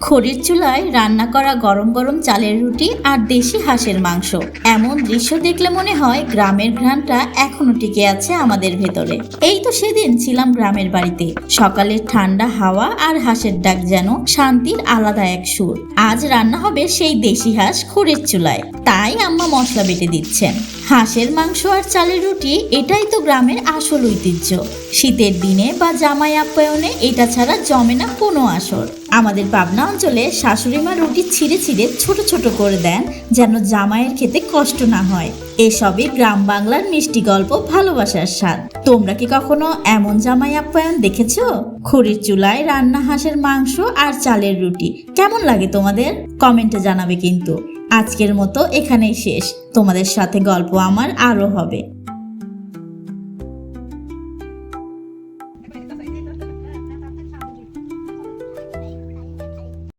খড়ির চুলায় রান্না করা গরম গরম চালের রুটি আর দেশি হাঁসের মাংস, এমন দৃশ্য দেখলে মনে হয় গ্রামের ঘ্রাণটা এখনো টিকে আছে আমাদের ভেতরে। এই তো সেদিন ছিলাম গ্রামের বাড়িতে, সকালের ঠান্ডা হাওয়া আর হাঁসের ডাক যেন শান্তির আলাদা এক সুর। আজ রান্না হবে সেই দেশি হাঁস খড়ির চুলায়, তাই আম্মা মশলা বেটে দিচ্ছেন। হাঁসের মাংস আর চালের রুটি, এটাই তো গ্রামের আসল ঐতিহ্য। শীতের দিনে বা জামাই আপ্যায়নে এটা ছাড়া জমে না কোনো আসর। আমাদের পাবনা অঞ্চলে শাশুড়ি মা রুটি ছিঁড়ে ছিঁড়ে ছোট ছোট করে দেন, যেন জামাইয়ের খেতে কষ্ট না হয়। এসবই গ্রাম বাংলার মিষ্টি গল্প, ভালোবাসার স্বাদ। তোমরা কি কখনো এমন জামাই আপ্যায়ন দেখেছো? খড়ির চুলায় রান্না হাঁসের মাংস আর চালের রুটি কেমন লাগে তোমাদের? কমেন্টে জানাবে কিন্তু। আজকের মতো এখানেই শেষ। তোমাদের সাথে গল্প আমার আরো হবে।